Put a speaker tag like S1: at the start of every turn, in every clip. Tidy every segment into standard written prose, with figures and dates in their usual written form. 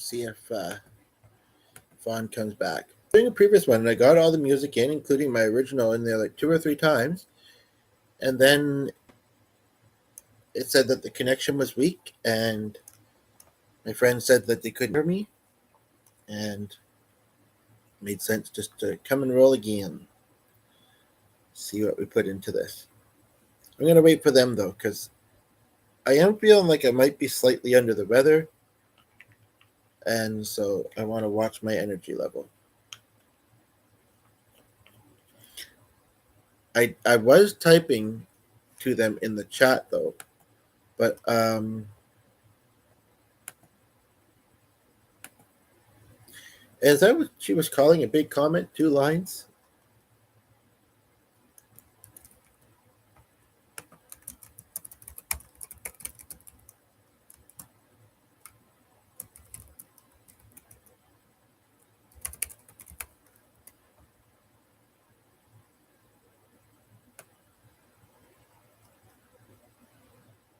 S1: see if Fawn comes back. During the previous one, I got all the music in, including my original, in there like 2 or 3 times, and then it said that the connection was weak, and my friend said that they couldn't hear me, and it made sense just to come and roll again. See what we put into this. I'm going to wait for them, though, because I am feeling like I might be slightly under the weather, and so I want to watch my energy level. I was typing to them in the chat, though, but is that what she was calling a big comment? 2 lines?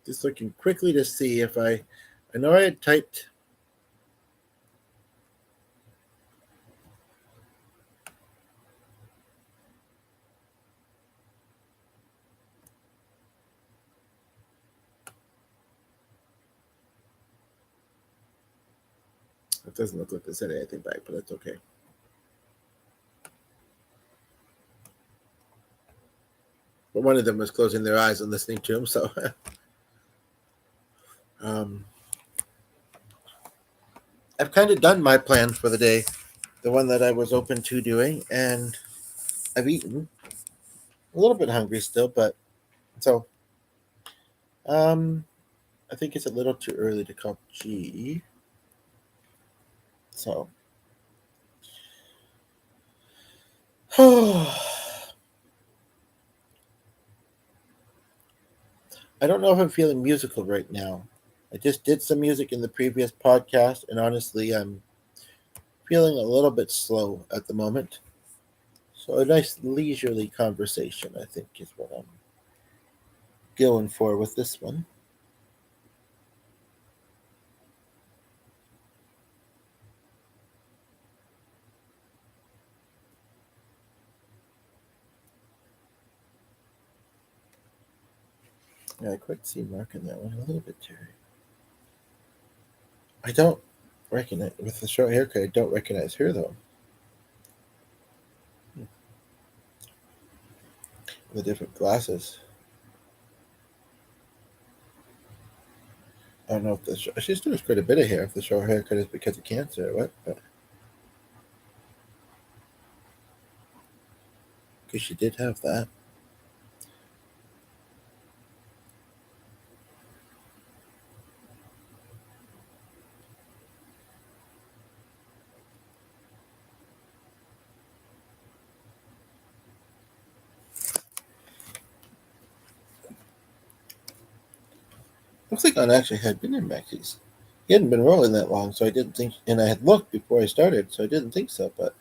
S1: Just looking quickly to see if I know I had typed. It doesn't look like they said anything back, but that's okay. But one of them was closing their eyes and listening to him, so I've kind of done my plans for the day, the one that I was open to doing, and I've eaten. A little bit hungry still, but so I think it's a little too early to call G. So I don't know if I'm feeling musical right now. I just did some music in the previous podcast, and honestly, I'm feeling a little bit slow at the moment. So a nice leisurely conversation, I think, is what I'm going for with this one. Yeah, I quite see Mark in that one a little bit, Terry. I don't recognize, with the short haircut, I don't recognize her, though. The different glasses. I don't know if she still has quite a bit of hair. If the short haircut is because of cancer or what, but because she did have that. Looks like I actually had been in Maxie's. He hadn't been rolling that long, so I didn't think. And I had looked before I started, so I didn't think so. But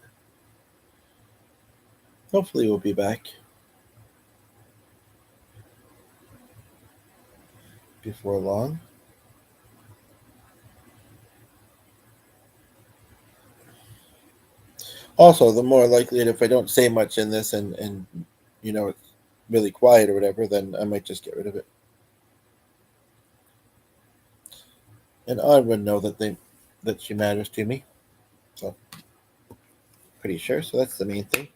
S1: hopefully, we'll be back before long. Also, the more likely if I don't say much in this and it's really quiet or whatever, then I might just get rid of it. And I would know that she matters to me. So pretty sure. So that's the main thing.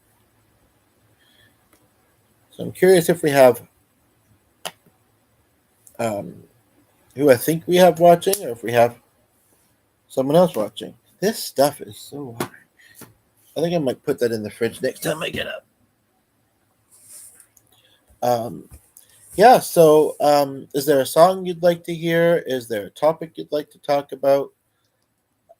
S1: So I'm curious if we have who I think we have watching, or if we have someone else watching. This stuff is so hard. I think I might put that in the fridge next time I get up. Yeah, so is there a song you'd like to hear? Is there a topic you'd like to talk about?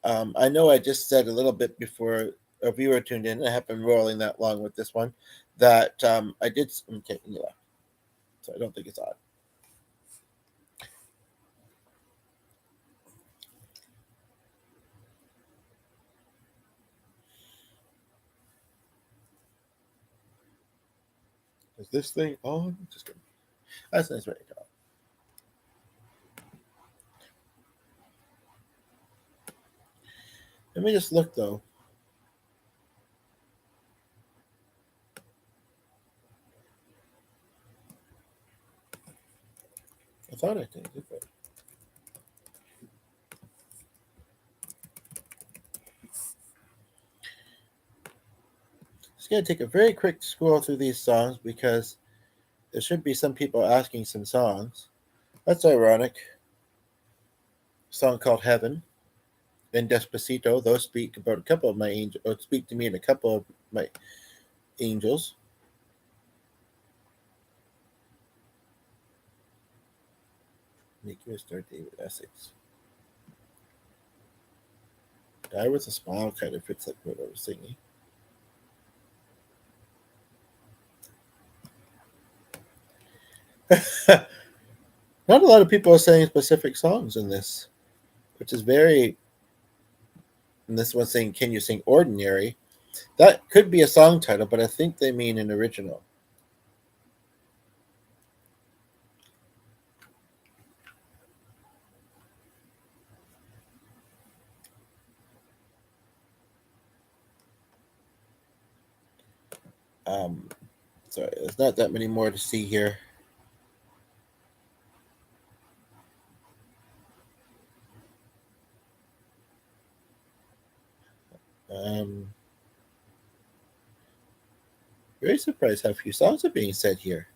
S1: I know I just said a little bit before a viewer tuned in. I have been rolling that long with this one. That I did. Okay, yeah. So I don't think it's odd. Is this thing on? Just kidding. That's nice, right? Let me just look though. I thought I did. But just gonna take a very quick scroll through these songs because there should be some people asking some songs. That's ironic. A song called Heaven and Despacito. Those speak about a couple of my angels, or speak to me and a couple of my angels. Make you a star, David Essex. Die with a Smile kind of fits like what I was singing. Not a lot of people are saying specific songs in this, which is very. And this one's saying, "Can you sing Ordinary?" That could be a song title, but I think they mean an original. Um, sorry, there's not that many more to see here. Um, Very surprised how few songs are being said here.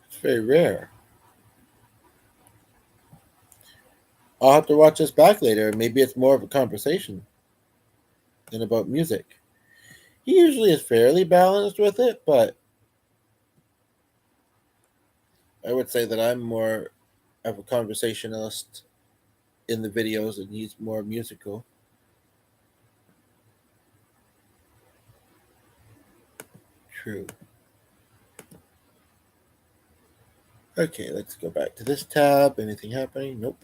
S1: It's very rare. I'll have to watch this back later. Maybe it's more of a conversation than about music. He usually is fairly balanced with it, but I would say that I'm more of a conversationalist in the videos and he's more musical. True. Okay, let's go back to this tab. Anything happening? Nope.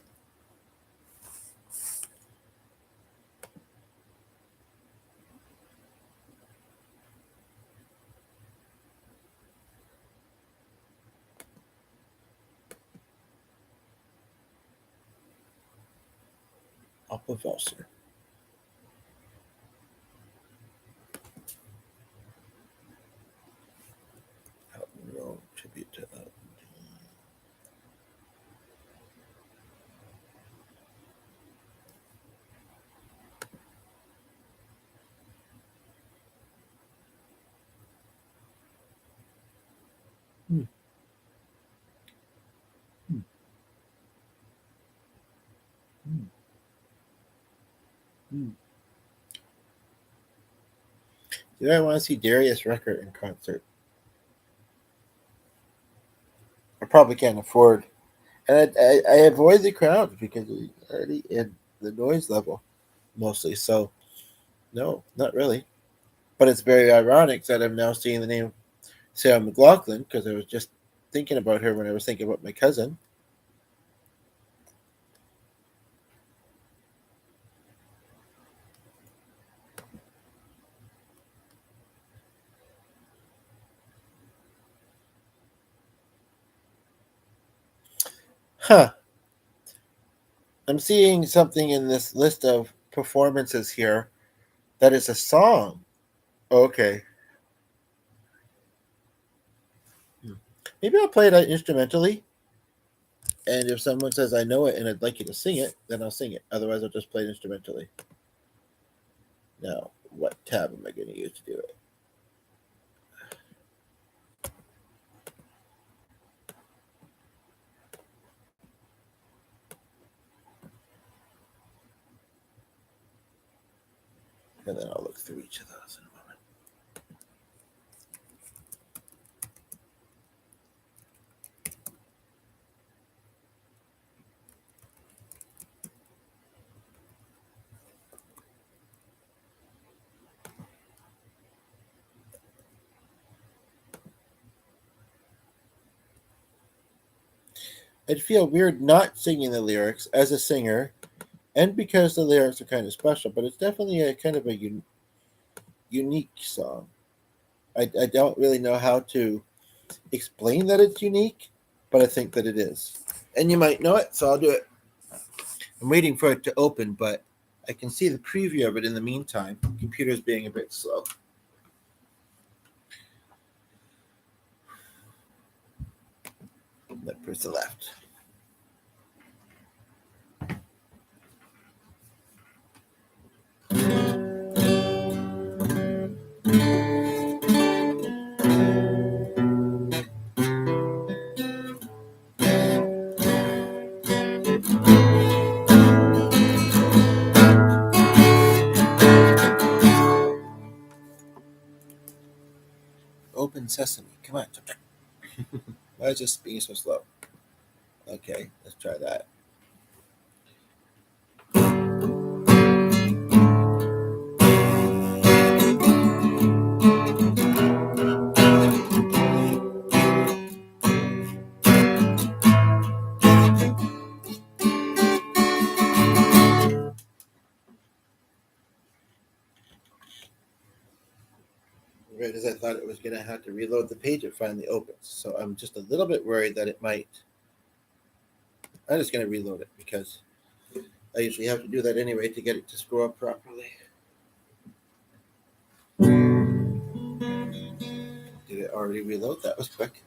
S1: Oppenwalser. Elton Road, tribute to Elton. Hmm. Hmm. Hmm. Hmm. Do I want to see Darius Rucker in concert? I probably can't afford, and I avoid the crowds because it's already in the noise level mostly. So no, not really. But it's very ironic that I'm now seeing the name Sarah McLaughlin because I was just thinking about her when I was thinking about my cousin. Huh. I'm seeing something in this list of performances here that is a song. Okay. Hmm. Maybe I'll play it instrumentally. And if someone says I know it and I'd like you to sing it, then I'll sing it. Otherwise, I'll just play it instrumentally. Now, what tab am I going to use to do it? And then I'll look through each of those in a moment. I'd feel weird not singing the lyrics as a singer, and because the lyrics are kind of special, but it's definitely a kind of a unique song. I don't really know how to explain that it's unique, but I think that it is. And you might know it, so I'll do it. I'm waiting for it to open, but I can see the preview of it in the meantime. The computer's being a bit slow. That press the left. Open sesame. Come on. Why is this being so slow? Okay, let's try that. Right as I thought it was going to have to reload the page, it finally opens. So I'm just a little bit worried that it might. I'm just going to reload it because I usually have to do that anyway to get it to scroll up properly. Did it already reload? That was quick.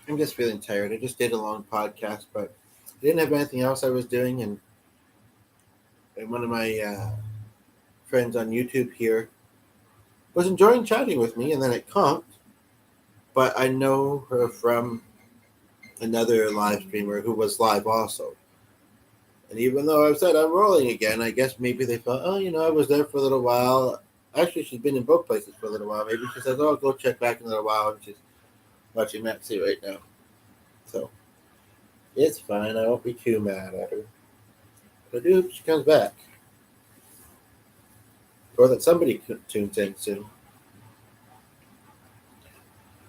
S1: I'm just feeling tired. I just did a long podcast, but I didn't have anything else I was doing, and one of my friends on YouTube here was enjoying chatting with me, and then it comped. But I know her from another live streamer who was live also. And even though I've said I'm rolling again, I guess maybe they thought, oh, I was there for a little while. Actually, she's been in both places for a little while. Maybe she says, oh, I'll go check back in a little while. And she's watching Maxie right now. So it's fine. I won't be too mad at her. But I do hope she comes back. Or that somebody tunes in soon.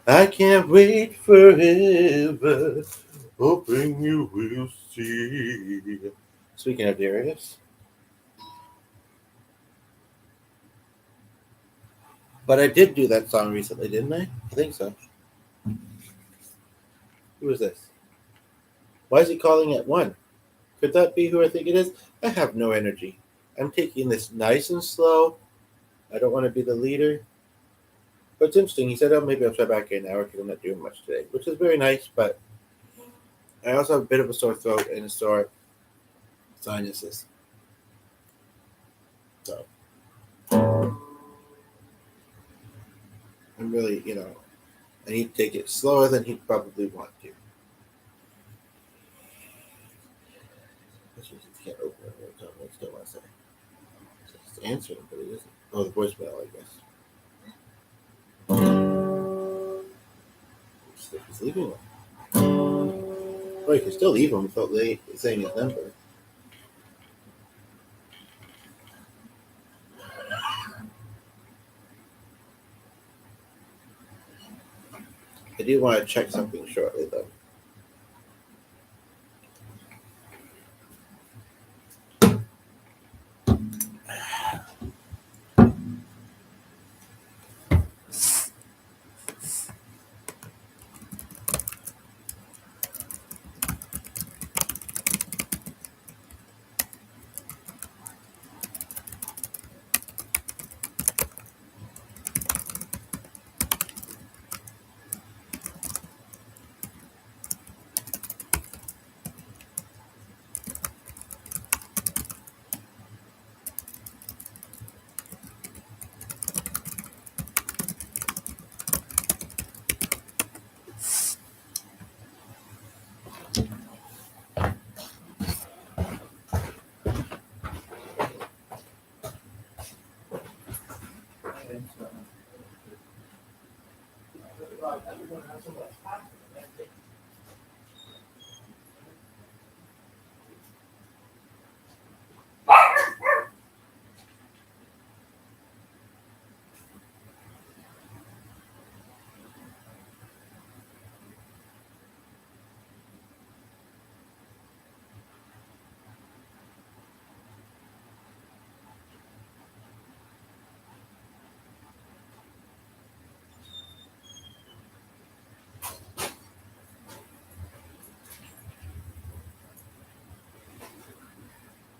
S1: I can't wait forever, hoping you will see. Speaking of Darius. But I did do that song recently, didn't I? I think so. Who is this? Why is he calling at 1? Could that be who I think it is? I have no energy. I'm taking this nice and slow. I don't want to be the leader. But it's interesting. He said, oh, maybe I'll try back in an hour because I'm not doing much today, which is very nice. But I also have a bit of a sore throat and a sore sinuses. So I'm really, I need to take it slower than he'd probably want to. Can't open it. I still want to say. It's answering, but it isn't. Oh, the voicemail, I guess. He's leaving them. Oh, you can still leave him without saying his number. I do want to check something shortly, though.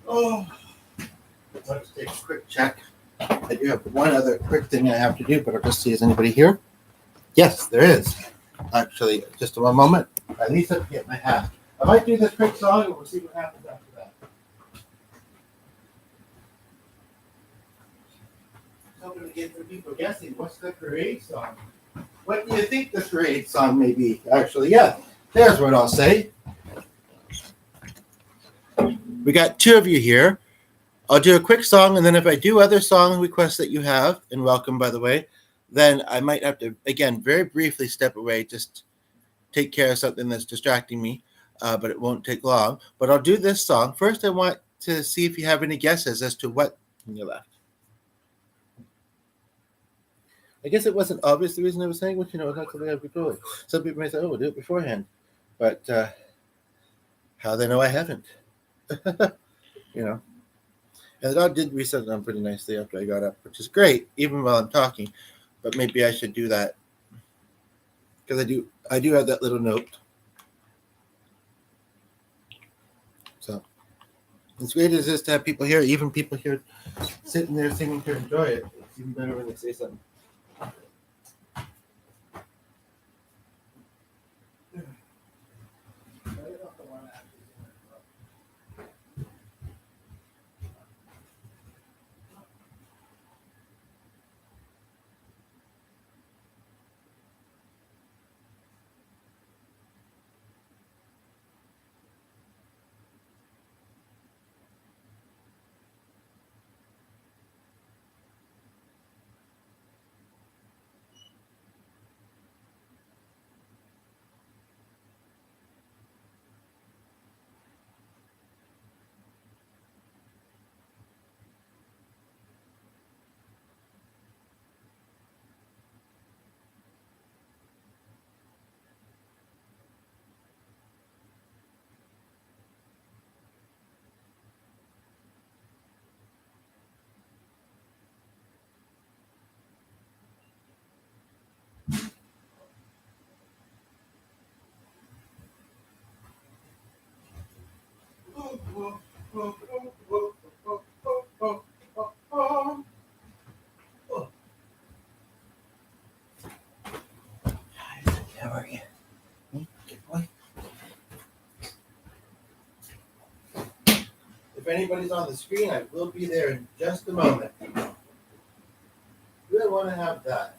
S1: Oh, let's take a quick check. I do have one other quick thing I have to do, but I'll just see, is anybody here? Yes, there is. Actually, just one moment. At least I have to get my hat. I might do this quick song and we'll see what happens after that. Hoping to get the people guessing, what's the parade song? What do you think the parade song may be? Actually, yeah, there's what I'll say. We got two of you here. I'll do a quick song, and then if I do other song requests that you have, and welcome, by the way, then I might have to, again, very briefly step away, just take care of something that's distracting me, but it won't take long. But I'll do this song. First, I want to see if you have any guesses as to what on your left. I guess it wasn't obvious the reason I was saying, but it's not something I'd be doing. Some people may say, oh, we'll do it beforehand. But how they know I haven't. And the dog did reset on pretty nicely after I got up, which is great, even while I'm talking. But maybe I should do that. Because I do have that little note. So as great as it is to have people here, even people here sitting there singing to enjoy it, it's even better when they say something. How are you? Good boy. If anybody's on the screen, I will be there in just a moment. Do I want to have that?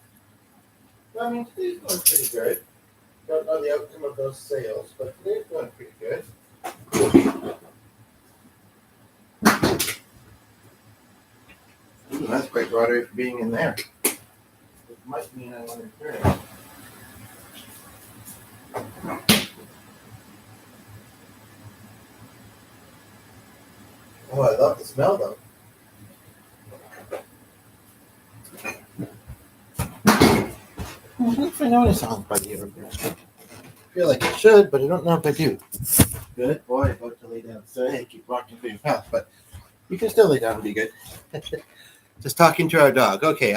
S1: Well, I mean, today's going pretty good. Don't know the outcome of those sales, but today's going pretty good. Ooh, that's quite watery for being in there. It might mean I want to turn it. Oh, I love the smell though. I don't know if I know any songs by the Evergreens. I feel like I should, but I don't know if I do. Good boy, about to lay down. So hey, keep walking through your path, but you can still lay down and be good. Just talking to our dog. Okay.